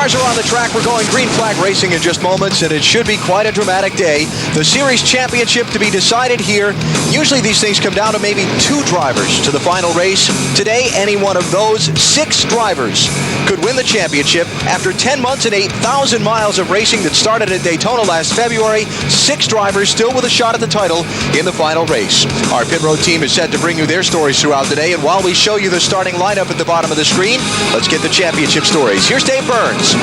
Cars are on the track. We're going green flag racing in just moments, and it should be quite a dramatic day. The series championship to be decided here. Usually these things come down to maybe 2 drivers to the final race. Today, any one of those 6 drivers could win the championship. After 10 months and 8,000 miles of racing that started at Daytona last February, 6 drivers still with a shot at the title in the final race. Our pit road team is set to bring you their stories throughout the day, and while we show you the starting lineup at the bottom of the screen, let's get the championship stories. Here's Dave Burns.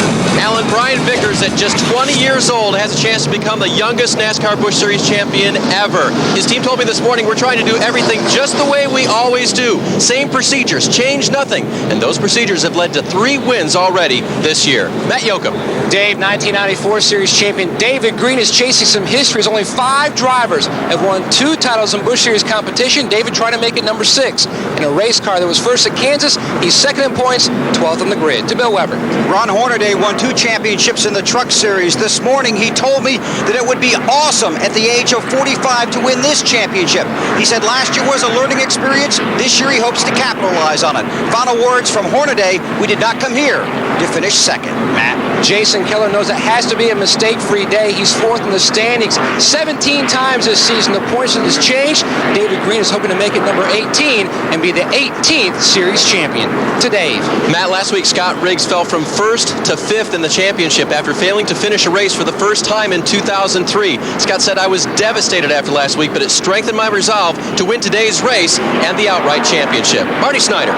Alan, Brian Vickers, at just 20 years old, has a chance to become the youngest NASCAR Busch Series champion ever. His team told me this morning, we're trying to do everything just the way we always do. Same procedures, change nothing. And those procedures have led to 3 wins already this year. Matt Yoakum. Dave, 1994 Series champion David Green is chasing some history. Only 5 drivers have won 2 titles in Busch Series competition. David trying to make it number 6 in a race car that was first at Kansas. He's second in points, 12th on the grid. To Bill Weber. Ron Hornaday won 2 championships in the Truck Series. This morning he told me that it would be awesome at the age of 45 to win this championship. He said last year was a learning experience. This year he hopes to capitalize on it. Final words from Hornaday: we did not come here to finish second. Matt. Jason Keller knows it has to be a mistake-free day. He's 4th in the standings 17 times this season. The points has changed. David Green is hoping to make it number 18 and be the 18th Series champion. To Dave. Matt, last week Scott Riggs fell from 1st to 5th in the championship after failing to finish a race for the first time in 2003. Scott said, I was devastated after last week, but it strengthened my resolve to win today's race and the outright championship. Marty Snyder.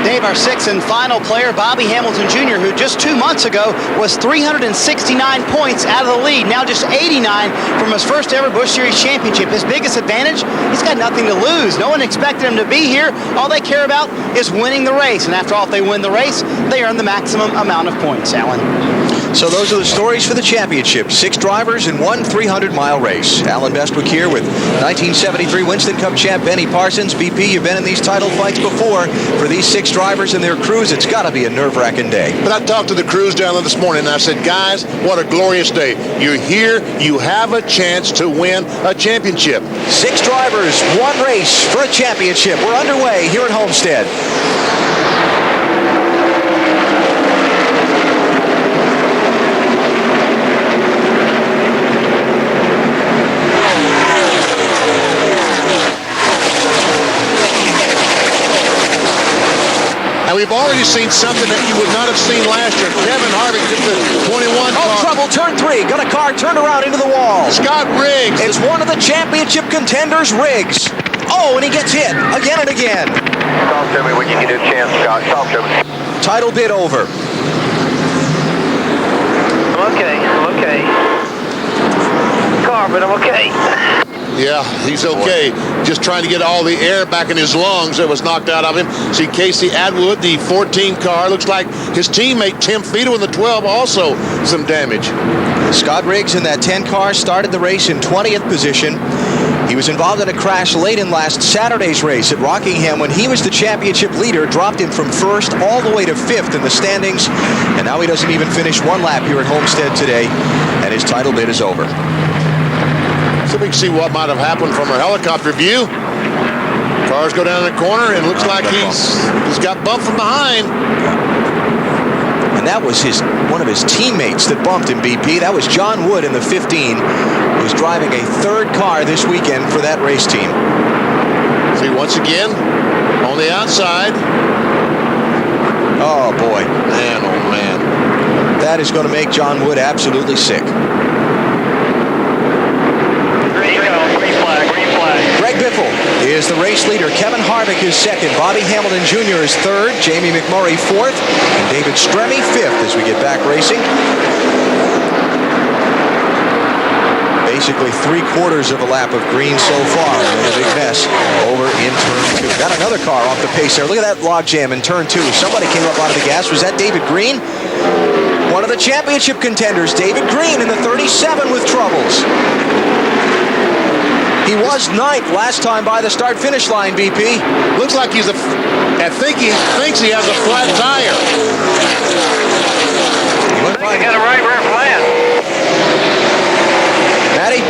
Dave, our 6th and final player, Bobby Hamilton Jr., who just 2 months ago was 369 points out of the lead, now just 89 from his first ever Busch Series championship. His biggest advantage, he's got nothing to lose. No one expected him to be here. All they care about is winning the race, and after all, if they win the race, they earn the maximum amount of points. Alan. So those are the stories for the championship. 6 drivers in one 300-mile race. Alan Bestwick here with 1973 Winston Cup champ Benny Parsons. BP, you've been in these title fights before. For these 6 drivers and their crews, it's got to be a nerve-wracking day. But I talked to the crews down there this morning, and I said, guys, what a glorious day. You're here. You have a chance to win a championship. 6 drivers, 1 race for a championship. We're underway here at Homestead. And we've already seen something that you would not have seen last year. Kevin Harvick gets the 21 car. Trouble, turn 3. Got a car turned around into the wall. Scott Riggs. It's one of the championship contenders, Riggs. Oh, and he gets hit again and again. Talk to me when you get a chance, Scott. Talk to me. Title bid over. I'm okay. Car, but I'm okay. Yeah, he's okay. Just trying to get all the air back in his lungs that was knocked out of him. See Casey Atwood, the 14 car. Looks like his teammate Tim Fiedel in the 12 also some damage. Scott Riggs in that 10 car started the race in 20th position. He was involved in a crash late in last Saturday's race at Rockingham when he was the championship leader, dropped him from 1st all the way to 5th in the standings, and now he doesn't even finish 1 lap here at Homestead today, and his title bid is over. So we can see what might have happened from our helicopter view. Cars go down the corner, and looks like he's got bumped from behind. And that was one of his teammates that bumped him, BP. That was John Wood in the 15, who's driving a 3rd car this weekend for that race team. See, once again, on the outside. Oh, boy. Man, oh, man. That is going to make John Wood absolutely sick. Greg Biffle is the race leader. Kevin Harvick is 2nd. Bobby Hamilton Jr. is 3rd. Jamie McMurray 4th. And David Stremme 5th as we get back racing. Basically 3/4 of a lap of green so far. A big mess over in turn 2. Got another car off the pace there. Look at that log jam in turn 2. Somebody came up out of the gas. Was that David Green? One of the championship contenders, David Green in the 37 with troubles. He was 9th last time by the start-finish line, BP. Looks like he thinks he has a flat tire. I got a right rear flat. Matty?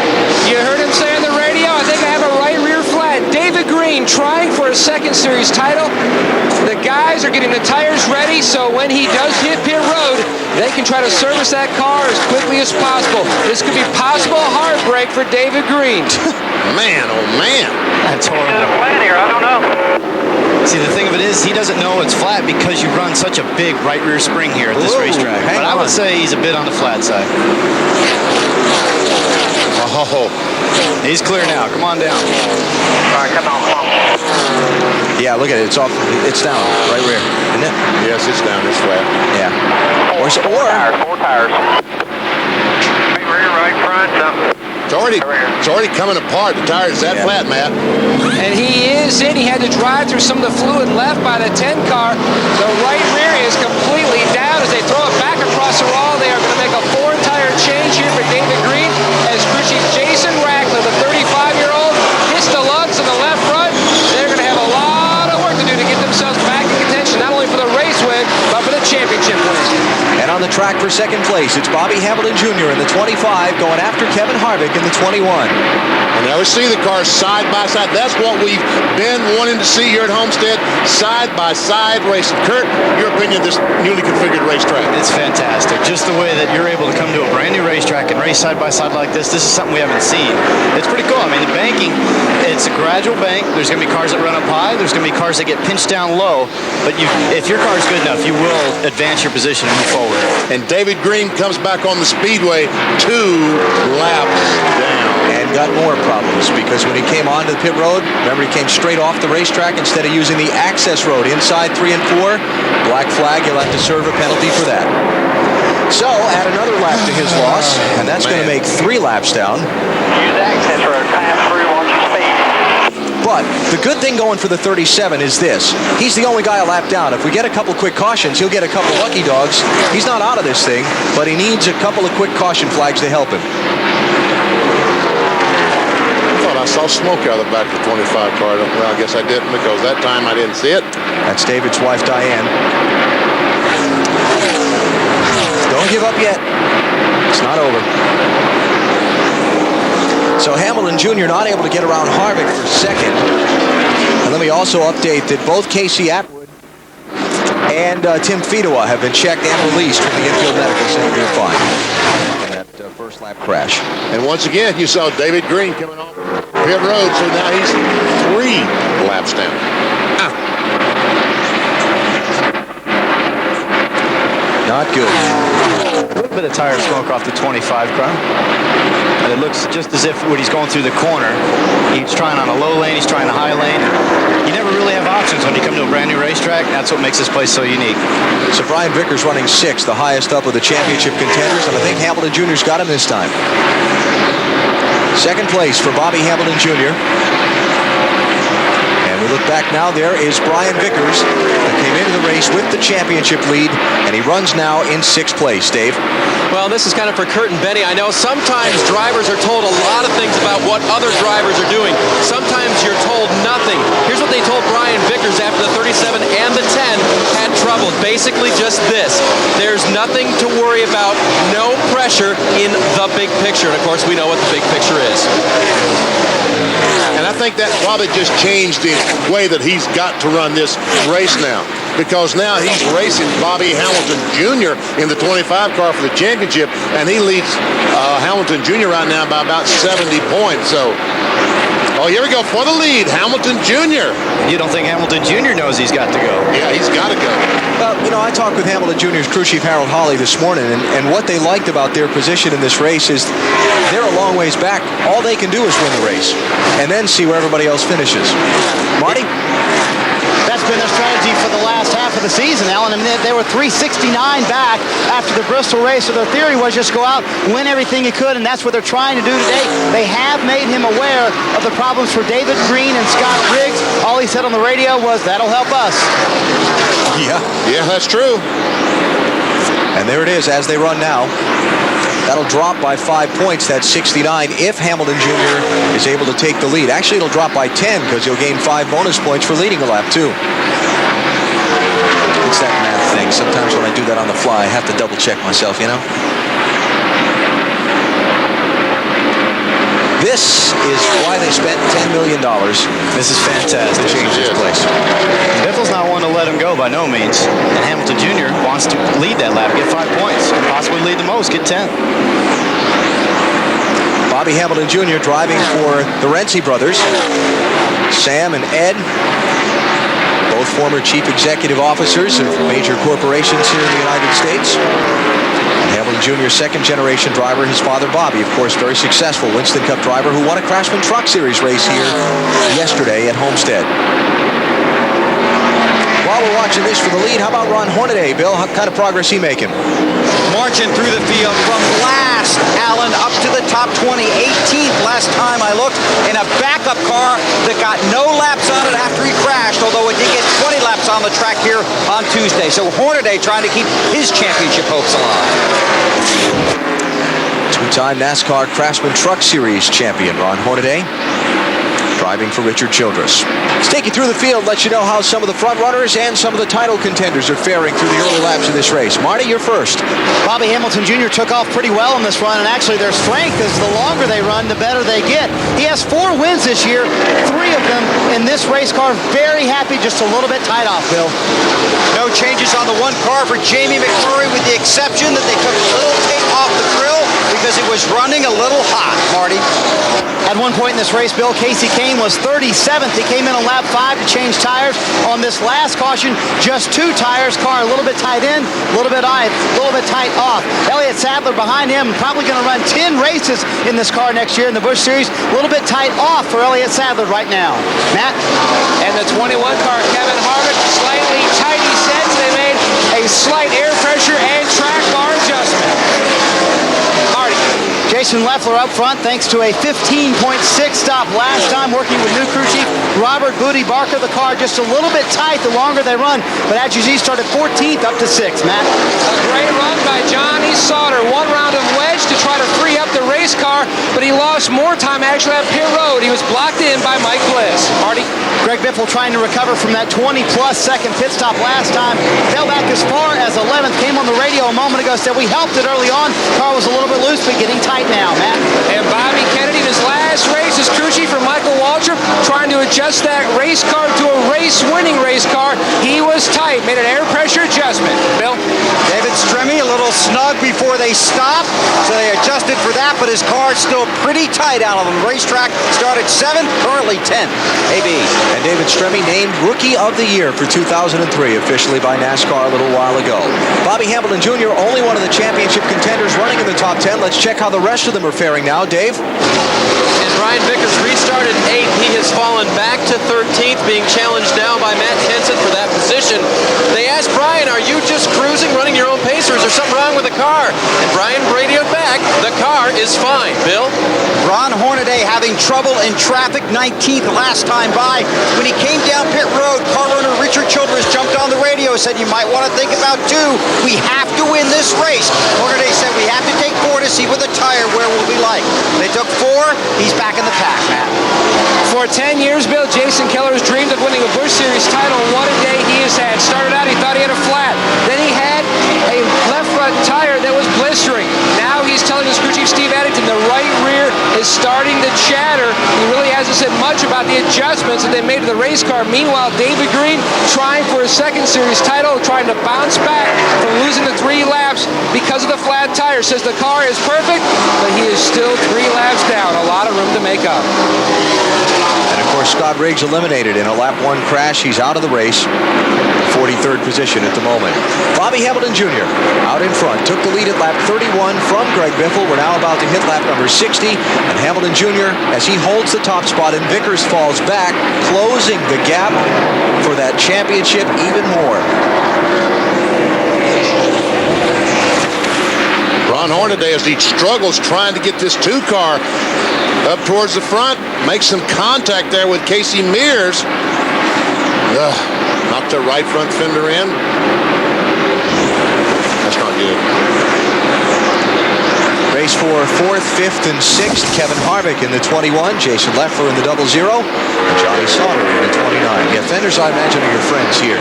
You heard him say on the radio, I think I have a right rear flat. David Green trying for a 2nd Series title. The guys are getting the tires ready, so when he does hit pit road, they can try to service that car as quickly as possible. This could be possible heartbreak for David Green. Man, oh man. That's There's horrible. a plan here. I don't know. See, the thing of it is, he doesn't know it's flat because you run such a big right rear spring here at this Whoa, racetrack. hang But I on. would say he's a bit on the flat side. Oh, He's clear now. Come on down. All right, come on, come on. Yeah, look at it. It's off. It's down. Right rear. Isn't it? yes, it's down this flat. Yeah. Four tires. Right rear, right front, something. It's already coming apart. The tire is that Yeah. flat, Matt. And he is in. He had to drive through some of the fluid left by the 10 car. The right rear is completely down as they throw it back across the wall. They are going to make a 4-tire change here for David Green as crew chief Jason Rackler, the 35-year-old, hits the lugs in the left front. They're going to have a lot of work to do to get themselves back in contention, not only for the race win, but for the championship win. And on the track for second place, it's Bobby Hamilton Jr. in the 25 going after Kevin Harvick in the 21. And now we see the cars side by side. That's what we've been wanting to see here at Homestead, side by side racing. Kurt, your opinion of this newly configured racetrack? It's fantastic. Just the way that you're able to come to a brand new racetrack and race side by side like this is something we haven't seen. It's pretty cool. I mean, the banking, it's a gradual bank. There's going to be cars that run up high. There's going to be cars that get pinched down low. But if your car is good enough, you will advance your position and move forward. And David Green comes back on the speedway 2 laps down. And got more problems because when he came onto the pit road, remember he came straight off the racetrack instead of using the access road inside 3 and 4. Black flag, he'll have to serve a penalty for that. So add another lap to his loss, and that's going to make 3 laps down. Use access road. Pass through, watch your speed. But the good thing going for the 37 is this. He's the only guy a lap down. If we get a couple quick cautions, he'll get a couple lucky dogs. He's not out of this thing, but he needs a couple of quick caution flags to help him. I thought I saw smoke out of the back of the 25 car. Well, I guess I didn't because that time I didn't see it. That's David's wife, Diane. Don't give up yet. It's not over. So Hamilton Jr. not able to get around Harvick for second. And let me also update that both Casey Atwood and Tim Fedowa have been checked and released from the infield medical center. They're fine. In that first lap crash. And once again, you saw David Green coming off pit road, so now he's 3 laps down. Not good. A little bit of tire smoke off the 25 car. And it looks just as if when he's going through the corner, he's trying on a low lane, he's trying a high lane. You never really have options when you come to a brand new racetrack. That's what makes this place so unique. So Brian Vickers running 6th, the highest up of the championship contenders, and I think Hamilton Jr.'s got him this time. Second place for Bobby Hamilton Jr. And we look back now, there is Brian Vickers, who came into the race with the championship lead, and he runs now in 6th place, Dave. Well, this is kind of for Kurt and Benny. I know sometimes drivers are told a lot of things about what other drivers are doing. Sometimes you're told nothing. Here's what they told Brian Vickers after the 37 and the 10 had trouble. Basically just this. There's nothing to worry about. No pressure in the big picture. And, of course, we know what the big picture is. And I think that probably just changed the way that he's got to run this race now. Because now he's racing Bobby Hamilton Jr. in the 25 car for the championship, and he leads Hamilton Jr. right now by about 70 points. So, oh, here we go for the lead, Hamilton Jr. You don't think Hamilton Jr. knows he's got to go? Yeah, he's got to go. Well, you know, I talked with Hamilton Jr.'s crew chief Harold Hawley this morning, and what they liked about their position in this race is they're a long ways back. All they can do is win the race, and then see where everybody else finishes. Marty? That's been their strategy for the last half of the season, Alan. I mean, they were 369 back after the Bristol race, so their theory was just go out, win everything you could, and that's what they're trying to do today. They have made him aware of the problems for David Green and Scott Riggs. All he said on the radio was, that'll help us. Yeah, that's true. And there it is as they run now. That'll drop by 5 points. That's 69 if Hamilton Jr. is able to take the lead. Actually, it'll drop by 10 because he'll gain 5 bonus points for leading a lap, too. It's that math thing. Sometimes when I do that on the fly, I have to double check myself, you know? This is why they spent $10 million. This is fantastic. To change this place. Biffle's not one to let him by no means. And Hamilton Jr. wants to lead that lap, get 5 points, and possibly lead the most, get 10. Bobby Hamilton Jr. driving for the Renzi brothers. Sam and Ed, both former chief executive officers of major corporations here in the United States. Hamilton Jr., second-generation driver. His father, Bobby, of course, very successful Winston Cup driver who won a Craftsman Truck Series race here yesterday at Homestead. While we're watching this for the lead, how about Ron Hornaday, Bill? What kind of progress he making? Marching through the field from last, Allen, up to the top 20, 18th last time I looked, in a backup car that got no laps on it after he crashed, although it did get 20 laps on the track here on Tuesday. So Hornaday trying to keep his championship hopes alive. Two-time NASCAR Craftsman Truck Series champion Ron Hornaday, driving for Richard Childress. Let's take you through the field, let you know how some of the front runners and some of the title contenders are faring through the early laps of this race. Marty, you're first. Bobby Hamilton Jr. took off pretty well in this run, and actually their strength is the longer they run, the better they get. He has 4 wins this year, 3 of them in this race car. Very happy, just a little bit tight off, Bill. No changes on the one car for Jamie McMurray, with the exception that they took a little tape off the grill because it was running a little hot, Marty. At one point in this race, Bill, Casey Kane was 37th. He came in on lap 5 to change tires. On this last caution, just 2 tires. Car a little bit tight in, a little bit tight off. Elliott Sadler behind him, probably going to run 10 races in this car next year in the Busch Series. A little bit tight off for Elliott Sadler right now. Matt? And the 21 car, Kevin Harvick, slightly tight, he says. They made a slight air pressure and track bar adjustment. Marty. Jason Leffler up front thanks to a 15.6 stop last time, working with new crew chief Robert Booty Barker. The car just a little bit tight the longer they run, but as you see, started 14th up to 6th. Matt? A great run by Johnny Sauter. 1 round of wedge to try to free up the race car, but he lost more time actually at pit road. He was blocked in by Mike Bliss. Marty? Greg Biffle trying to recover from that 20-plus second pit stop last time. Fell back as far as 11th. Came on the radio a moment ago, said we helped it early on. Car was a little bit loose, but getting tight now, Matt. And Bobby Kennedy in his last race is crew chief for Michael Waltrip, trying to adjust that race car to a race-winning race car. He was tight, made an air pressure adjustment. Bill? David Stremme a little snug before they stopped, so they adjusted for that, but his car is still pretty tight out on the racetrack. Started 7th, currently 10th. AB. And David Stremme named Rookie of the Year for 2003, officially by NASCAR a little while ago. Bobby Hamilton Jr., only one of the championship contenders running in the top 10. Let's check how the rest of them are faring now. Dave? And Brian Vickers restarted 8th. He has fallen back to 13th, being challenged now by Matt Kenseth for that position. They asked Brian, are you just cruising, running your own pace, or is there something wrong with the car? And Brian radioed back, the car is fine. Bill? Ron Hornaday having trouble in traffic, 19th last time by. When he came down pit road, car runner Richard Childress jumped on the radio, said you might want to think about 2. We have to win this race. Hornaday said we have to take 4 to see what the tire wear will be like. They took 4. He's back in the pack, Matt. For 10 years, Bill, Jason Keller has dreamed of winning a Busch Series title. What a day he has had. Started out, he thought he had a flat. Then he had a left front tire that was blistering. Now he's telling his crew chief Steve Addington the right rear is starting to chatter. He really hasn't said much about the adjustments that they made to the race car. Meanwhile, David Green trying for his second series title, trying to bounce back from losing the 3 laps because of the flat tire. Says the car is perfect, but he is still 3 laps down. A lot of room to make up. And of course, Scott Riggs eliminated in a lap 1 crash. He's out of the race. 43rd position at the moment. Bobby Hamilton Jr. out in front. Took the lead at lap 31 from Greg Biffle. We're now about to hit lap number 60. And Hamilton Jr., as he holds the top spot and Vickers falls back, closing the gap for that championship even more. Ron Hornaday, as he struggles trying to get this 2 car up towards the front, makes some contact there with Casey Mears. Knocked the right front fender in. That's not good. Race for 4th, 5th, and 6th. Kevin Harvick in the 21. Jason Leffler in the 00. And Johnny Sauter in the 29. Yeah, fenders, I imagine, are your friends here.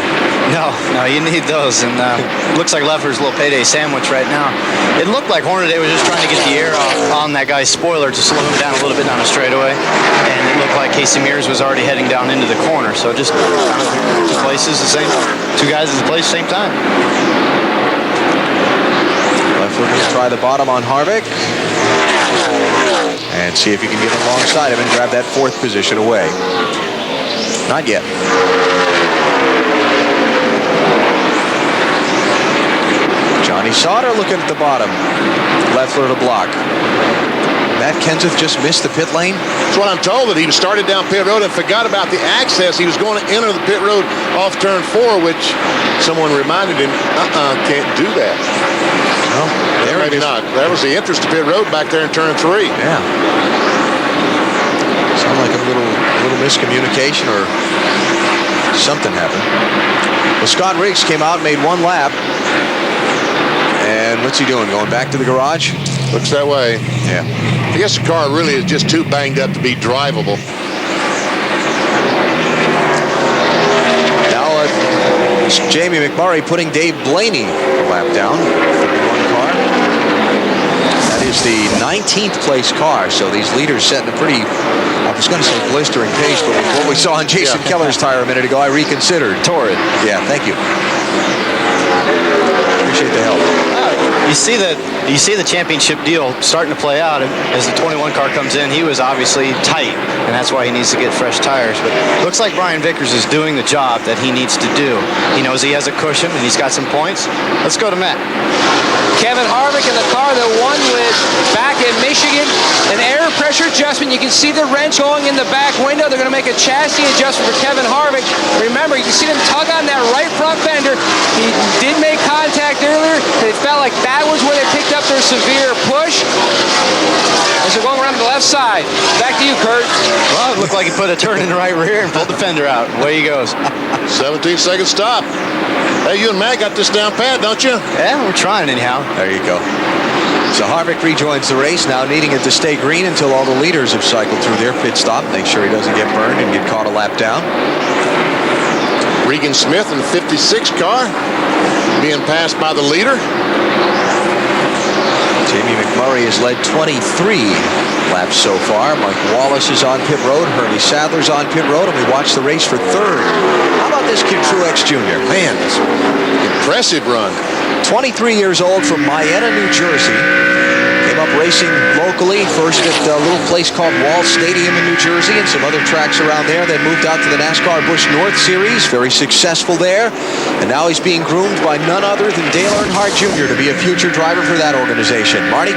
No, you need those. And it looks like Leffler's a little payday sandwich right now. It looked like Hornaday was just trying to get the air off on that guy's spoiler to slow him down a little bit down the straightaway. And it looked like Casey Mears was already heading down into the corner. So just kind of places the same. Two guys in the place same time. Left-footers try the bottom on Harvick. And see if you can get alongside him and grab that fourth position away. Not yet. Johnny Sauter looking at the bottom. Left footer to block. Matt Kenseth just missed the pit lane. That's what I'm told, that he started down pit road and forgot about the access. He was going to enter the pit road off turn 4, which someone reminded him, can't do that. Well, maybe not. That was the entrance to pit road back there in turn 3. Yeah. Sounded like a little miscommunication or something happened. Well, Scott Riggs came out and made one lap. And what's he doing? Going back to the garage? Looks that way. Yeah. I guess the car really is just too banged up to be drivable. Now it's Jamie McMurray putting Dave Blaney a lap down. 31 car. That is the 19th place car. So these leaders setting a pretty, I was going to say blistering pace, but what we saw on Jason Keller's tire a minute ago, I reconsidered. Torrid. Yeah, thank you. Appreciate the help. You see the championship deal starting to play out as the 21 car comes in. He was obviously tight, and that's why he needs to get fresh tires. But looks like Brian Vickers is doing the job that he needs to do. He knows he has a cushion and he's got some points. Let's go to Matt. Kevin Harvick in the car that won with back in Michigan. An air pressure adjustment. You can see the wrench going in the back window. They're going to make a chassis adjustment for Kevin Harvick. Remember, you can see them tug on that right front fender. He did make contact earlier. It felt like that was where they picked up their severe push. As they're going around to the left side. Back to you, Kurt. Well, it looked like he put a turn in the right rear and pulled the fender out. Away he goes. 17-second stop. Hey, you and Matt got this down pat, don't you? Yeah, we're trying anyhow. There you go. So Harvick rejoins the race, now needing it to stay green until all the leaders have cycled through their pit stop. Make sure he doesn't get burned and get caught a lap down. Regan Smith in the 56 car being passed by the leader. Jamie McMurray has led 23 laps so far. Mike Wallace is on pit road. Hermie Sadler's on pit road, and we watch the race for third. How about this kid, Truex Jr.? Man, this impressive run. 23 years old from Miena, New Jersey. Came up racing locally, first at a little place called Wall Stadium in New Jersey and some other tracks around there. Then moved out to the NASCAR Busch North Series, very successful there. And now he's being groomed by none other than Dale Earnhardt Jr. to be a future driver for that organization. Marty?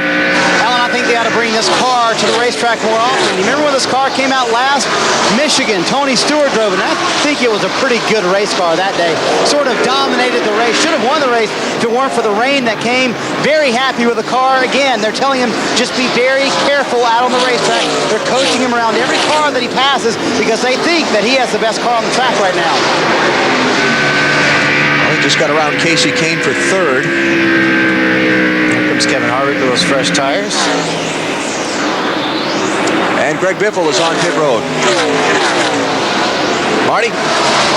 Alan, I think they ought to bring this car to the racetrack more often. You remember when this car came out last? Michigan, Tony Stewart drove it. And I think it was a pretty good race car that day. Sort of dominated the race. Should have won the race if it weren't for the rain that came. Very happy with the car. Again, they're telling him just be very careful out on the racetrack. They're coaching him around every car that he passes because they think that he has the best car on the track right now. Well, he just got around Casey Kane for third. Here comes Kevin Harvick with those fresh tires. And Greg Biffle is on pit road. Marty?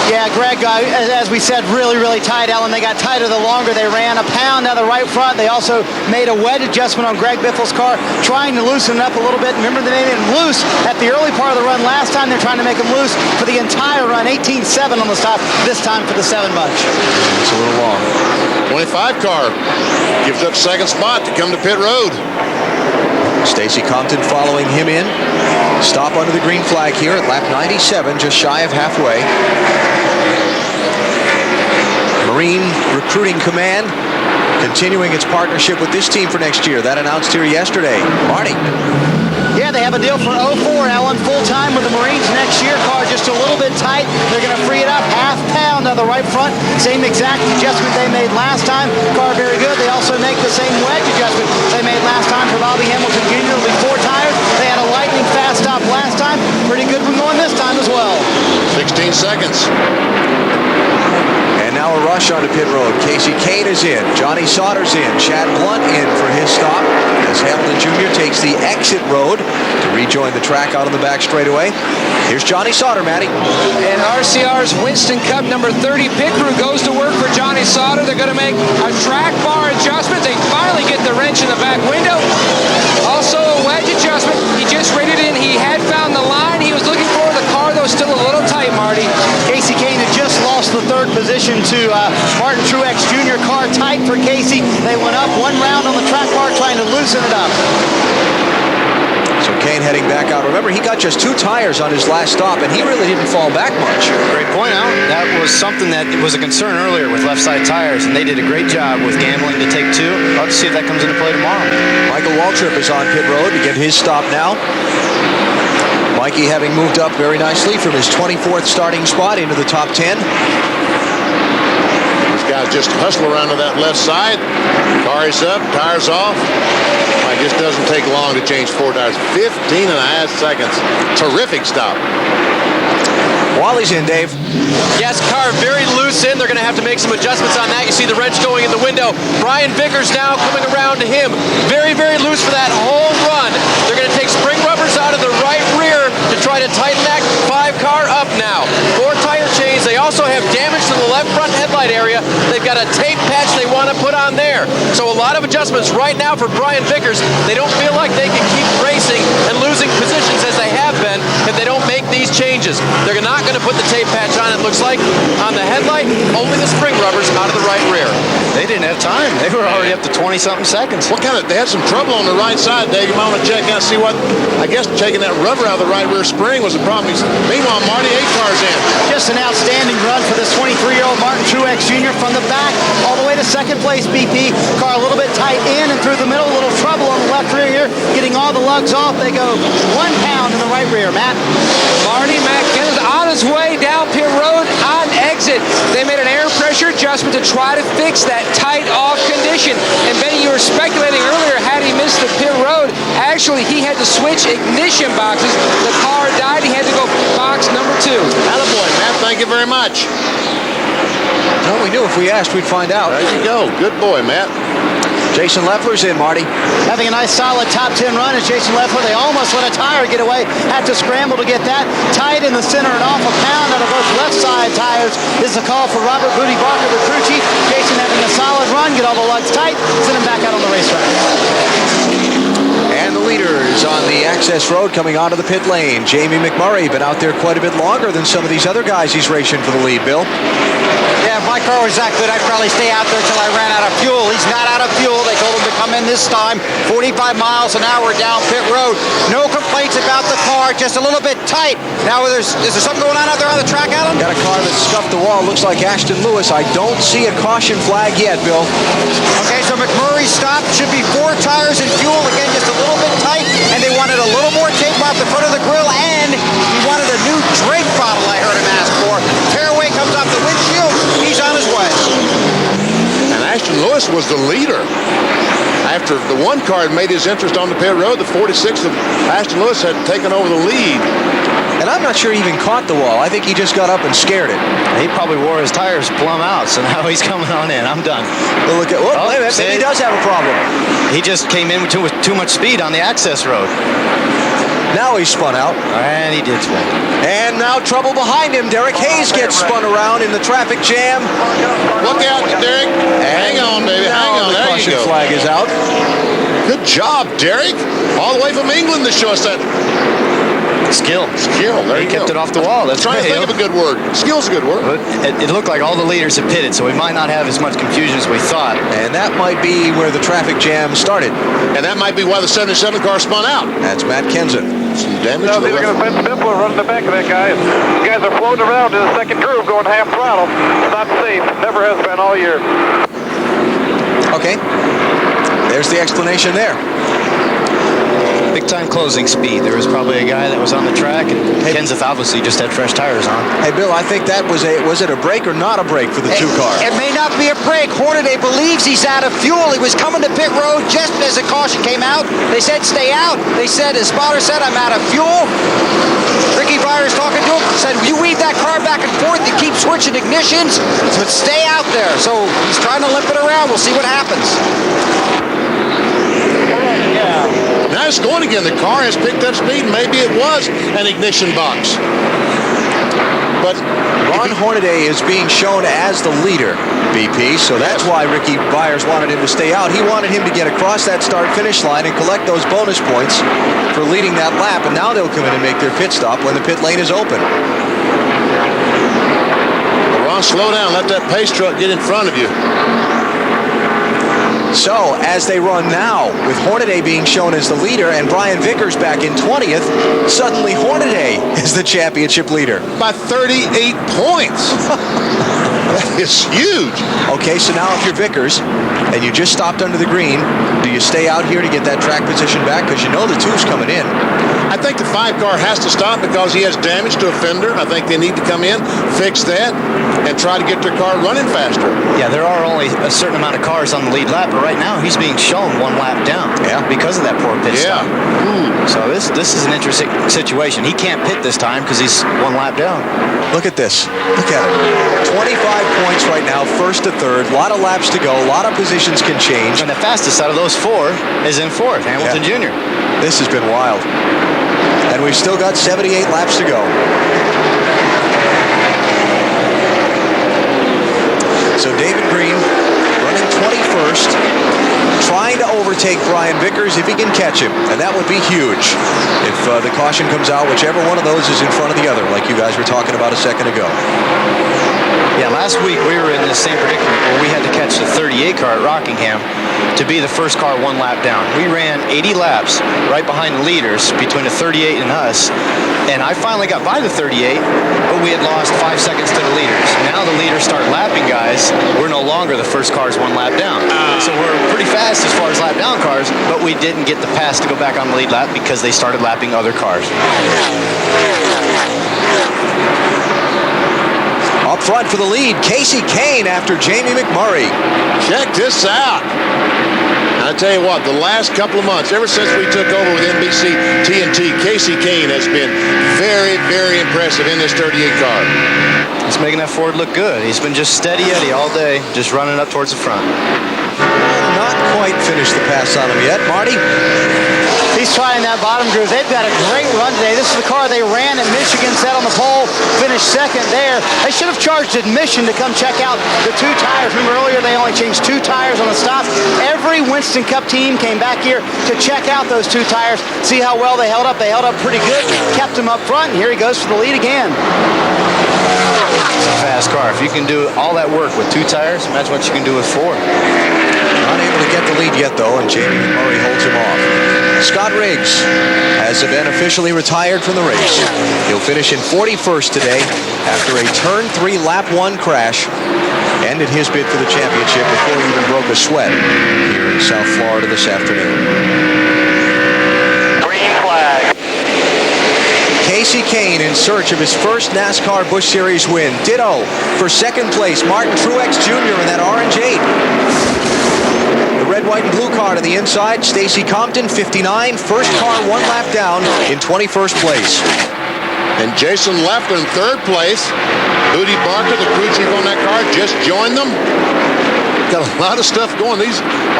Yeah, Greg, as we said, really tight, Ellen. They got tighter the longer they ran. A pound out of the right front. They also made a wedge adjustment on Greg Biffle's car, trying to loosen it up a little bit. Remember, they made him loose at the early part of the run last time. They're trying to make him loose for the entire run. 18.7 on the stop, this time for the 7 bunch. It's a little long. 25 car gives up second spot to come to pit road. Stacey Compton following him in. Stop under the green flag here at lap 97, just shy of halfway. Marine Recruiting Command continuing its partnership with this team for next year. That announced here yesterday. Marty? Yeah, they have a deal for 04, Ellen, full-time with the Marines next year. Car just a little bit tight. They're going to free it up. Half pound on the right front. Same exact adjustment they made last time. Car very good. They also make the same wedge adjustment they made last time for Bobby Hamilton Jr. It'll be 4 tires. They had a lightning fast stop last time. Pretty good one going this time as well. 16 seconds. And now a rush onto pit road. Casey Kane is in. Johnny Sauter's in. Chad Blunt in for his stop as Hamilton Jr. takes the exit road to rejoin the track out on the back straightaway. Here's Johnny Sauter, Matty. And RCR's Winston Cup number 30 pit crew goes to work for Johnny Sauter. They're going to make a track bar adjustment. They finally get the wrench in the back window. Also a wedge adjustment. He just rated in. He had found the line he was looking for. The car, though, still a little tight, Marty. Casey Kane had just lost the 3rd position addition to Martin Truex Jr. car, tight for Casey. They went up one round on the track bar trying to loosen it up. So Kane heading back out. Remember, he got just 2 tires on his last stop, and he really didn't fall back much. Great point out. That was something that was a concern earlier with left side tires, and they did a great job with gambling to take 2. I'll have to see if that comes into play tomorrow. Michael Waltrip is on pit road to get his stop now. Mikey having moved up very nicely from his 24th starting spot into the top 10. These guys just hustle around to that left side. Car is up, tires off. It just doesn't take long to change 4 tires. 15 and a half seconds. Terrific stop. Wally's in, Dave. Yes, car very loose in. They're going to have to make some adjustments on that. You see the wrench going in the window. Brian Vickers now coming around to him. Very, very loose for that whole run. They're going to take spring rubbers out of the right rear to try to tighten that 5 car up now. 4 tire chains. They also have damage to the left front headlight area. They've got a tape patch they want to put on there. So a lot of adjustments right now for Brian Vickers. They don't feel like they can keep racing and losing positions as they have been if they don't make these changes. They're not going to put the tape patch on, it looks like, on the headlight. Only the spring rubbers out of the right rear. They didn't have time. They were already up to 20-something seconds. They had some trouble on the right side, Dave. You might want to check out, see what, I guess taking that rubber out of the right rear spring was the problem. Meanwhile, Marty, 8 cars in. Just an outstanding run for this 23-year-old Martin Truex Jr. from the back all the way to second place, BP. Car a little bit tight in and through the middle, a little trouble on the left rear here, getting all the lugs off. They go 1 pound in the right rear, Matt. Marty McKenna's on his way down pit road on exit. They made an air pressure adjustment to try to fix that tight off condition. And Benny, you were speculating earlier, had he missed the pit road, actually he had to switch ignition boxes. The car died, he had to go box number 2. Attaboy, Matt, thank you very much. Well, we knew if we asked, we'd find out. There you go. Good boy, Matt. Jason Leffler's in, Marty. Having a nice solid top 10 run is Jason Leffler. They almost let a tire get away. Had to scramble to get that. Tight in the center and off a pound out of both left side tires. This is a call for Robert Booty Barker, the crew chief. Jason having a solid run. Get all the lugs tight. Send him back out on the racetrack. And the leaders on the access road coming onto the pit lane. Jamie McMurray, been out there quite a bit longer than some of these other guys he's racing for the lead, Bill. Yeah, if my car was that good, I'd probably stay out there until I ran out of fuel. He's not out of fuel. They told him to come in this time, 45 miles an hour down pit road. No complaints about the car, just a little bit tight. Now, is there something going on out there on the track, Alan? Got a car that scuffed the wall. Looks like Ashton Lewis. I don't see a caution flag yet, Bill. Okay, so McMurray stopped. Should be 4 tires and fuel. Again, just a little bit tight. And they wanted a little more tape off the front of the grill. And he wanted a new drink bottle, I heard him ask for. Tearaway comes off the windshield. He's on his way. And Ashton Lewis was the leader. After the 1 car had made his entrance on the pit road, the 46th of Ashton Lewis had taken over the lead. And I'm not sure he even caught the wall. I think he just got up and scared it. He probably wore his tires plumb out, so now he's coming on in. I'm done. Well, look at, wait a minute, maybe he does have a problem. He just came in with too much speed on the access road. Now he's spun out. And he did spin. And now trouble behind him. Derek Hayes gets spun around in the traffic jam. Look out, Derek. Hang on, baby. Hang on. The There you caution go. flag is out. Good job, Derek. All the way from England to show us that Skill. There He you kept go. it off the wall. That's Trying to great. think of a good word. Skill's a good word. But it looked like all the leaders had pitted, so we might not have as much confusion as we thought. And that might be where the traffic jam started. And that might be why the 77 car spun out. That's Matt Kenseth. Some damage to the These are going to fence simple and run in the back of that guy. These guys are floating around in the second groove going half throttle. It's not safe. Never has been all year. Okay. There's the explanation there. Big time closing speed. There was probably a guy that was on the track, and Kenseth obviously just had fresh tires on. Hey, Bill, I think that was it a break or not a break for the 2 cars? It may not be a break. Hornaday believes he's out of fuel. He was coming to pit road just as the caution came out. They said stay out. They said, his spotter said, I'm out of fuel. Ricky Byers talking to him, said, you weave that car back and forth, you keep switching ignitions, but stay out there. So he's trying to limp it around. We'll see what happens. Now it's going again. The car has picked up speed. Maybe it was an ignition box. But Ron Hornaday is being shown as the leader, BP, so that's why Ricky Byers wanted him to stay out. He wanted him to get across that start-finish line and collect those bonus points for leading that lap, and now they'll come in and make their pit stop when the pit lane is open. Ron on, slow down. Let that pace truck get in front of you. So, as they run now, with Hornaday being shown as the leader and Brian Vickers back in 20th, suddenly Hornaday is the championship leader. By 38 points. That is huge. Okay, so now if you're Vickers and you just stopped under the green, do you stay out here to get that track position back? Because you know the two's coming in. I think the 5 car has to stop because he has damage to a fender. I think they need to come in, fix that, and try to get their car running faster. Yeah, there are only a certain amount of cars on the lead lap, but right now he's being shown 1 lap down. Yeah. Because of that poor pit Yeah. stop. So this is an interesting situation. He can't pit this time because he's 1 lap down. Look at this. Look at it. 25 points right now, first to third. A lot of laps to go. A lot of positions can change. And the fastest out of those 4 is in 4th, Hamilton Jr. This has been wild. And we've still got 78 laps to go. So David Green running 21st, trying to overtake Brian Vickers if he can catch him. And that would be huge if the caution comes out, whichever one of those is in front of the other, like you guys were talking about a second ago. Yeah, last week we were in this same predicament where we had to catch the 38 car at Rockingham to be the first car 1 lap down. We ran 80 laps right behind the leaders between the 38 and us, and I finally got by the 38, but we had lost 5 seconds to the leaders. Now the leaders start lapping guys. We're no longer the first cars 1 lap down. So we're pretty fast as far as lap down cars, but we didn't get the pass to go back on the lead lap because they started lapping other cars. Up front for the lead, Casey Kane after Jamie McMurray. Check this out. I tell you what, the last couple of months, ever since we took over with NBC TNT, Casey Kane has been very, very impressive in this 38 car. He's making that Ford look good. He's been just steady Eddie all day, just running up towards the front. Not quite finished the pass on him yet. Marty? He's trying that bottom groove. They've got a great run today. This is the car they ran at Michigan, sat on the pole, finished second there. They should have charged admission to come check out the 2 tires. Remember earlier they only changed 2 tires on the stop. Every Winston Cup team came back here to check out those 2 tires, see how well they held up. They held up pretty good, kept them up front, and here he goes for the lead again. It's a fast car. If you can do all that work with 2 tires, imagine what you can do with 4. Not able to get the lead yet, though, and Jamie McMurray holds him off. Scott Riggs has been officially retired from the race. He'll finish in 41st today after a turn 3 lap 1 crash. Ended his bid for the championship before he even broke a sweat here in South Florida this afternoon. Green flag. Casey Kane in search of his first NASCAR Busch Series win. Ditto for second place, Martin Truex Jr. in that orange 8. The red, white, and blue car to the inside, Stacy Compton, 59. First car 1 lap down in 21st place. And Jason Leffler in 3rd place. Booty Barker, the crew chief on that car, just joined them. Got a lot of stuff going.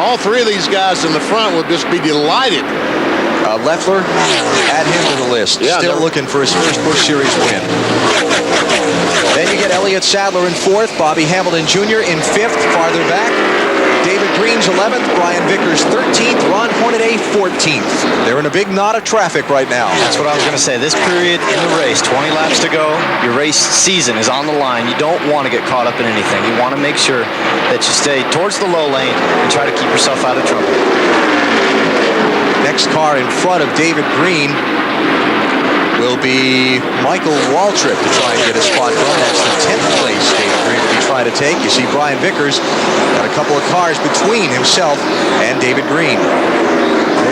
All 3 of these guys in the front would just be delighted. Leffler, add him to the list. Yeah, Still looking for his first Busch Series win. Then you get Elliott Sadler in 4th, Bobby Hamilton Jr. in 5th, farther back. David Green's 11th, Brian Vickers 13th, Ron Hornaday 14th. They're in a big knot of traffic right now. That's what I was going to say. This period in the race, 20 laps to go, your race season is on the line. You don't want to get caught up in anything. You want to make sure that you stay towards the low lane and try to keep yourself out of trouble. Next car in front of David Green will be Michael Waltrip to try and get a spot from. That's the 10th place David Green will be trying to take. You see Brian Vickers got a couple of cars between himself and David Green.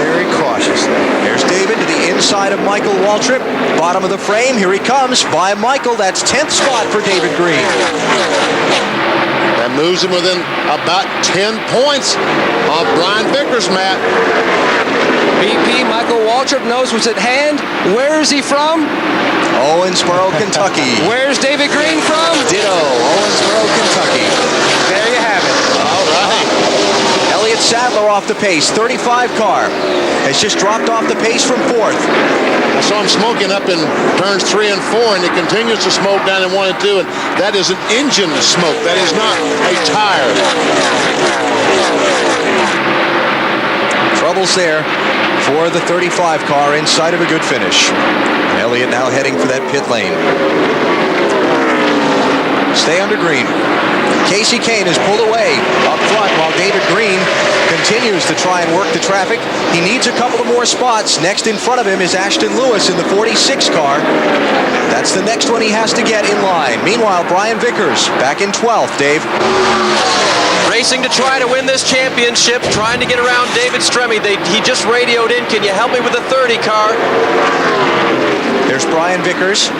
Very cautious. There's David to the inside of Michael Waltrip. Bottom of the frame, here he comes by Michael. That's 10th spot for David Green. That moves him within about 10 points of Brian Vickers, Matt. BP, Michael Waltrip knows what's at hand. Where is he from? Owensboro, Kentucky. Where's David Green from? Ditto, Owensboro, Kentucky. There you have it. All right. Elliott Sadler off the pace, 35 car. Has just dropped off the pace from 4th. I saw him smoking up in turns 3 and 4, and he continues to smoke down in 1 and 2, and that is an engine smoke. That is not a tire. Troubles there for the 35 car in sight of a good finish. Elliott now heading for that pit lane. stay under green. Casey Kane is pulled away up front while David Green continues to try and work the traffic. He needs a couple of more spots. Next in front of him is Ashton Lewis in the 46 car. That's the next one he has to get in line. Meanwhile, Brian Vickers back in 12th, Dave. Racing to try to win this championship, trying to get around David Stremme. He just radioed in, can you help me with the 30 car? There's Brian Vickers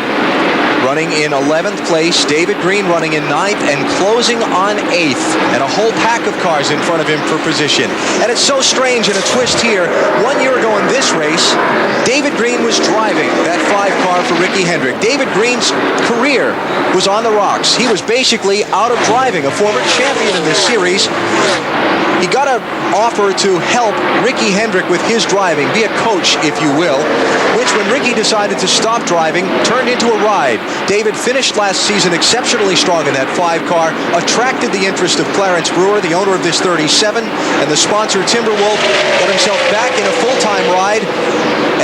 running in 11th place, David Green running in 9th and closing on 8th, and a whole pack of cars in front of him for position. And it's so strange in a twist here. 1 year ago in this race, David Green was driving that 5 car for Ricky Hendrick. David Green's career was on the rocks. He was basically out of driving, a former champion in this series. He got an offer to help Ricky Hendrick with his driving, be a coach, if you will, which when Ricky decided to stop driving, turned into a ride. David finished last season exceptionally strong in that 5 car, attracted the interest of Clarence Brewer, the owner of this 37, and the sponsor Timberwolf, got himself back in a full-time ride,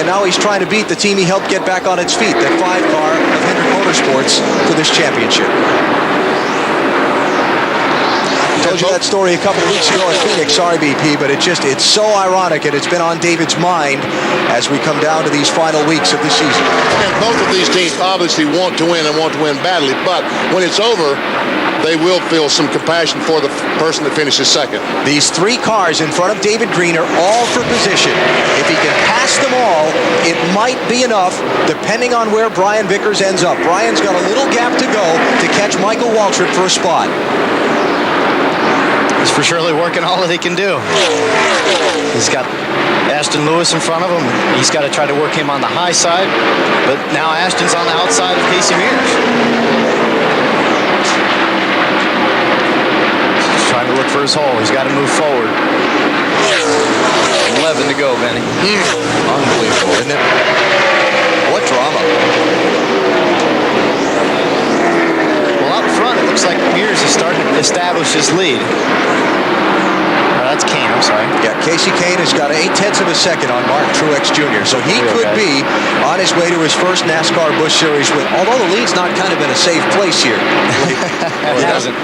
and now he's trying to beat the team he helped get back on its feet, that 5 car of Hendrick Motorsports, for this championship. I told you that story a couple of weeks ago in Phoenix, sorry BP, but it's so ironic, and it's been on David's mind as we come down to these final weeks of the season. And both of these teams obviously want to win and want to win badly, but when it's over, they will feel some compassion for the person that finishes second. These 3 cars in front of David Green are all for position. If he can pass them all, it might be enough, depending on where Brian Vickers ends up. Brian's got a little gap to go to catch Michael Waltrip for a spot. He's for surely working all that he can do. He's got Ashton Lewis in front of him. He's got to try to work him on the high side, but now Ashton's on the outside of Casey Mears. He's trying to look for his hole. He's got to move forward. 11 to go, Benny. Unbelievable, isn't it? What drama. Up front, it looks like Mears is starting to establish his lead. That's Kane, I'm sorry. Yeah, Casey Kane has got 0.8 of a second on Mark Truex Jr., so he could be on his way to his first NASCAR Busch Series win, although the lead's not kind of in a safe place here. It hasn't.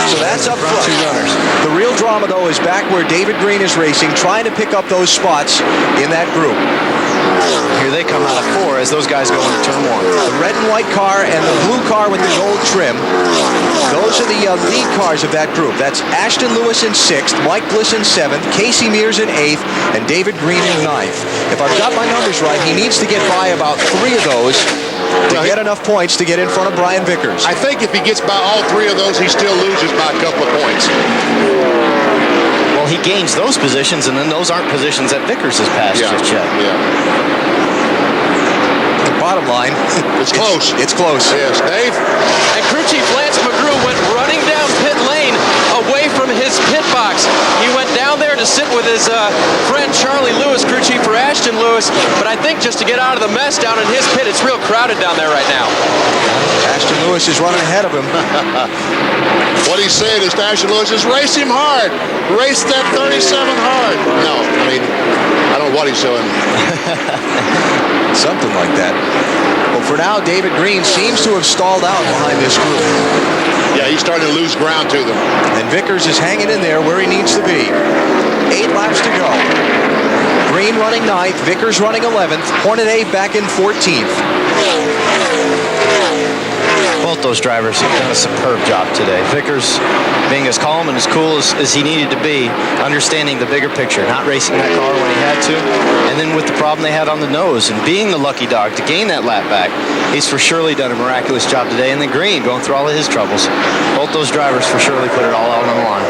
So that's up front. 2 runners. The real drama, though, is back where David Green is racing, trying to pick up those spots in that group. Here they come out of 4 as those guys go into turn 1. The red and white car and the blue car with the gold trim. Those are the lead cars of that group. That's Ashton Lewis in 6th, Mike Bliss in 7th, Casey Mears in 8th, and David Green in 9th. If I've got my numbers right, he needs to get by about 3 of those to get enough points to get in front of Brian Vickers. I think if he gets by all 3 of those, he still loses by a couple of points. Well, he gains those positions, and then those aren't positions that Vickers has passed just yet. Yeah. Bottom line, it's close. It's close. Yes, Dave. And crew chief Lance McGrew went running down pit lane away from his pit box. He went down there to sit with his friend Charlie Lewis, crew chief for Ashton Lewis, but I think just to get out of the mess down in his pit, it's real crowded down there right now. Ashton Lewis is running ahead of him. What he's saying is Ashton Lewis is race him hard. Race that 37 hard. No, I mean, I don't know what he's doing. Something like that. Well, for now, David Green seems to have stalled out behind this group. Yeah, he's starting to lose ground to them. And Vickers is hanging in there where he needs to be. 8 laps to go. Green running 9th, Vickers running 11th, Hornaday back in 14th. Both those drivers have done a superb job today. Vickers being as calm and as cool as he needed to be, understanding the bigger picture, not racing that car when he had to, and then with the problem they had on the nose, and being the lucky dog to gain that lap back, he's for surely done a miraculous job today. And then Green going through all of his troubles. Both those drivers for surely put it all out on the line.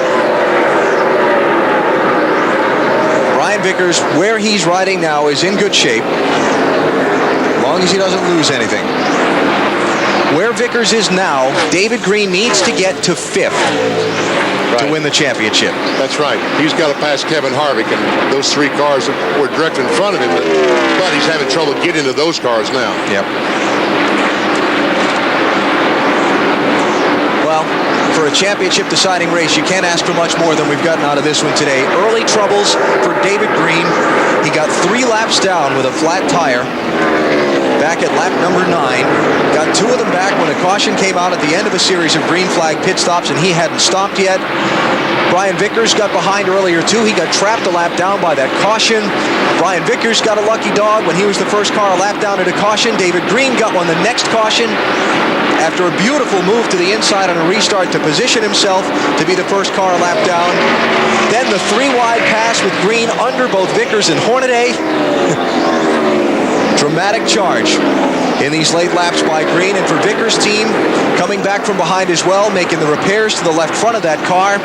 Brian Vickers, where he's riding now, is in good shape, as long as he doesn't lose anything. Where Vickers is now, David Green needs to get to 5th to win the championship. That's right. He's got to pass Kevin Harvick, and those 3 cars were directly in front of him, but he's having trouble getting to those cars now. Yep. Well, for a championship deciding race, you can't ask for much more than we've gotten out of this one today. Early troubles for David Green. He got 3 laps down with a flat tire. back at lap number 9. Got 2 of them back when a caution came out at the end of a series of green flag pit stops, and he hadn't stopped yet. Brian Vickers got behind earlier too. He got trapped a lap down by that caution. Brian Vickers got a lucky dog when he was the first car a lap down at a caution. David Green got one the next caution after a beautiful move to the inside on a restart to position himself to be the first car a lap down. Then the 3-wide pass with Green under both Vickers and Hornaday. Dramatic charge in these late laps by Green, and for Vickers' team coming back from behind as well, making the repairs to the left front of that car.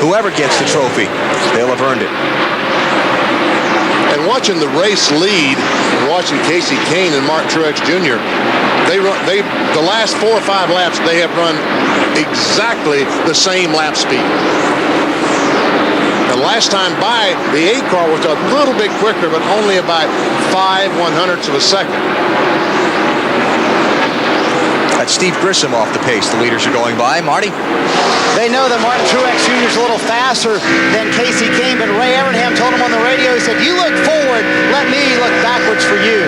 Whoever gets the trophy, they'll have earned it. And watching the race lead, and watching Casey Kane and Mark Truex Jr., the last 4 or 5 laps, they have run exactly the same lap speed. The last time by, the 8 car was a little bit quicker, but only about 5/100ths of a second. That's Steve Grissom off the pace. The leaders are going by. Marty? They know that Martin Truex Jr. is a little faster than Casey Kane, but Ray Evernham told him on the radio, he said, "You look forward, let me look backwards for you."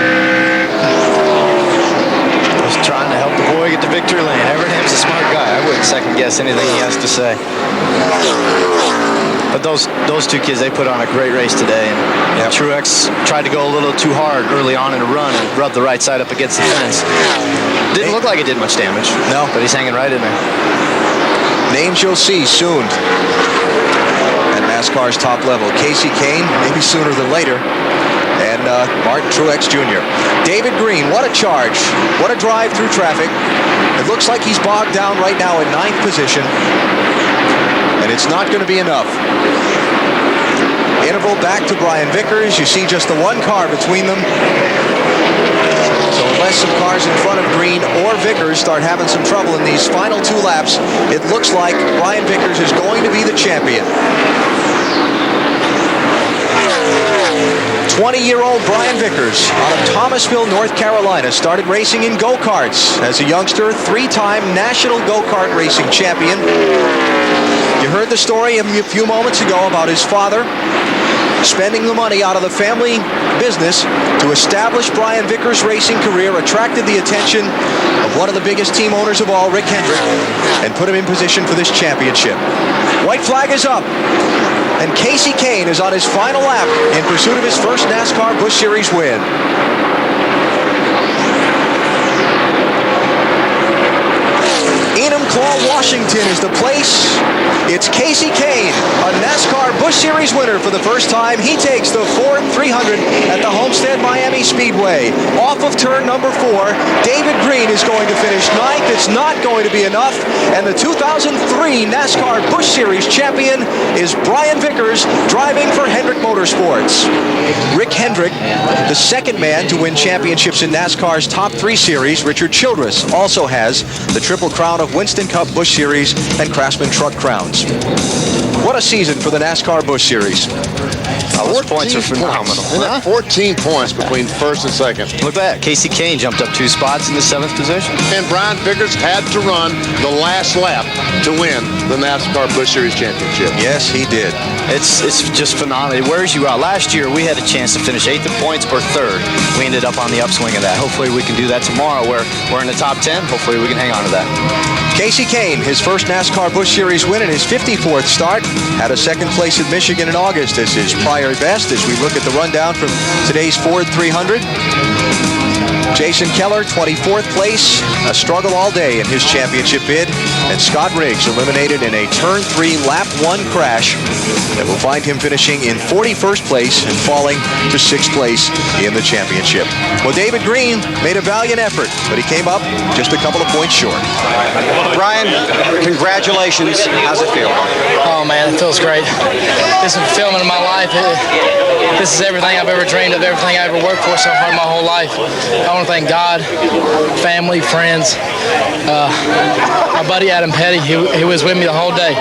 Just trying to help the boy get to victory lane. Evernham's a smart guy. I wouldn't second guess anything he has to say. But those 2 kids, they put on a great race today. And Truex tried to go a little too hard early on in a run and rubbed the right side up against the fence. Didn't look like it did much damage. No. But he's hanging right in there. Names you'll see soon at NASCAR's top level. Casey Kane, maybe sooner than later, and Martin Truex Jr. David Green, what a charge. What a drive through traffic. It looks like he's bogged down right now in 9th position, and it's not going to be enough. Interval back to Brian Vickers. You see just the 1 car between them. So unless some cars in front of Green or Vickers start having some trouble in these final 2 laps, it looks like Brian Vickers is going to be the champion. 20-year-old Brian Vickers out of Thomasville, North Carolina, started racing in go-karts as a youngster, 3-time national go-kart racing champion. You heard the story a few moments ago about his father spending the money out of the family business to establish Brian Vickers' racing career, attracted the attention of one of the biggest team owners of all, Rick Hendrick, and put him in position for this championship. White flag is up, and Casey Kane is on his final lap in pursuit of his first NASCAR Busch Series win. Enumclaw, Washington is the place. It's Casey Kane, a NASCAR Busch Series winner for the first time. He takes the Ford 300 at the Homestead Miami Speedway. Off of turn number 4, David Green is going to finish 9th. It's not going to be enough. And the 2003 NASCAR Busch Series champion is Brian Vickers, driving for Hendrick Motorsports. Rick Hendrick, the second man to win championships in NASCAR's top 3 series. Richard Childress also has the Triple Crown of Winston Cup Busch Series and Craftsman Truck Crowns. What a season for the NASCAR Busch Series. Those points are phenomenal. Isn't that 14 points between first and second? Look at that. Casey Kane jumped up 2 spots in the 7th position. And Brian Vickers had to run the last lap to win the NASCAR Busch Series championship. Yes, he did. It's just phenomenal. It wears you out. Last year, we had a chance to finish 8th in points or 3rd. We ended up on the upswing of that. Hopefully, we can do that tomorrow where we're in the top 10. Hopefully, we can hang on to that. Casey Kane, his first NASCAR Busch Series win in his 54th start. Had a 2nd place at Michigan in August as his prior best as we look at the rundown from today's Ford 300. Jason Keller, 24th place, a struggle all day in his championship bid, and Scott Riggs eliminated in a Turn 3 Lap 1 crash that will find him finishing in 41st place and falling to 6th place in the championship. Well, David Green made a valiant effort, but he came up just a couple of points short. Brian, congratulations. How's it feel? Oh man, it feels great. This is the fulfillment of my life. This is everything I've ever dreamed of, everything I ever worked for so hard my whole life. I want to thank God, family, friends, my buddy Adam Petty, he was with me the whole day.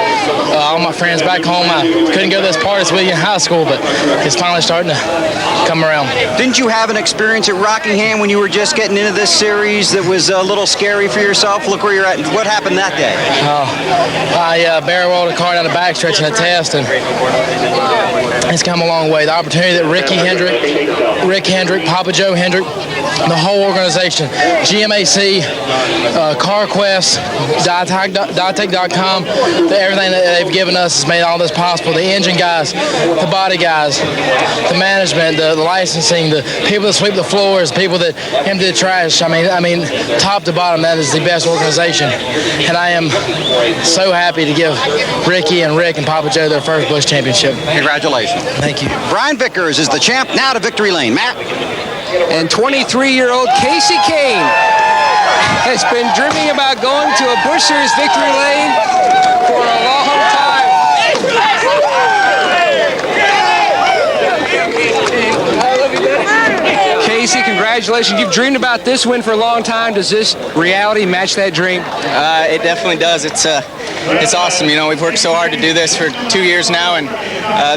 All my friends back home, I couldn't go to this party with you in high school, but it's finally starting to come around. Didn't you have an experience at Rockingham when you were just getting into this series that was a little scary for yourself? Look where you're at. What happened happened that day? I barrel rolled a car down the backstretch in a test, and it's come a long way. The opportunity that Rick Hendrick, Papa Joe Hendrick, the whole organization, GMAC, CarQuest, Diatech.com, everything that they've given us has made all this possible. The engine guys, the body guys, the management, the licensing, the people that sweep the floors, people that empty the trash. I mean, top to bottom, that is the best organization. And I am so happy to give Ricky and Rick and Papa Joe their first Busch championship. Congratulations. Thank you. Brian Vickers is the champ. Now to victory lane. Matt. And 23-year-old Casey Kane has been dreaming about going to a Busch Series victory lane for a long time. Casey, congratulations. You've dreamed about this win for a long time. Does this reality match that dream? It definitely does. It's awesome. You know, we've worked so hard to do this for 2 years now, and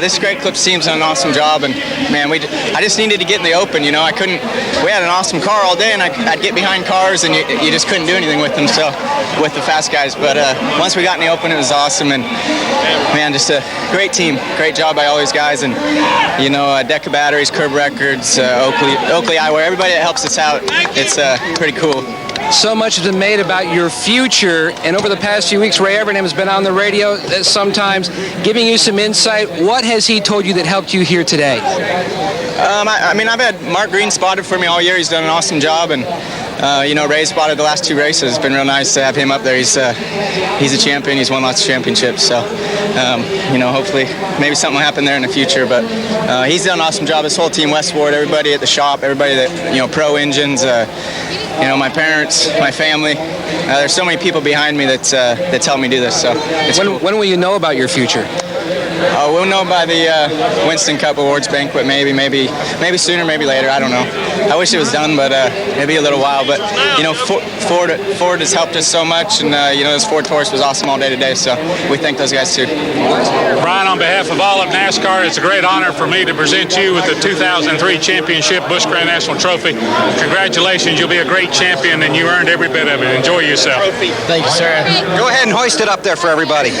this Great Clips team's done an awesome job. And man, I just needed to get in the open. You know, we had an awesome car all day, and I'd get behind cars, and you just couldn't do anything with them. So with the fast guys, but once we got in the open, it was awesome. And man, just a great team. Great job by all these guys, and you know, Deca Batteries, Curb Records, Oakley Eyewear, everybody that helps us out. It's pretty cool. So much has been made about your future, and over the past few weeks, Ray Evernham has been on the radio sometimes giving you some insight. What has he told you that helped you here today? I mean, I've had Mark Green spotted for me all year. He's done an awesome job, and you know, Ray spotted the last 2 races. It's been real nice to have him up there. He's a champion. He's won lots of championships. So, you know, hopefully maybe something will happen there in the future. But he's done an awesome job. His whole team, Westward, everybody at the shop, everybody that, you know, Pro Engines, you know, my parents, my family. There's so many people behind me that help me do this. So when will you know about your future? We'll know by the Winston Cup Awards banquet, maybe sooner, maybe later. I don't know. I wish it was done, but maybe a little while. But you know, Ford has helped us so much, and you know, this Ford Taurus was awesome all day today. So we thank those guys too. Brian, on behalf of all of NASCAR, it's a great honor for me to present you with the 2003 championship Busch Grand National Trophy. Congratulations, you'll be a great champion, and you earned every bit of it. Enjoy yourself. Thank you, sir. Go ahead and hoist it up there for everybody.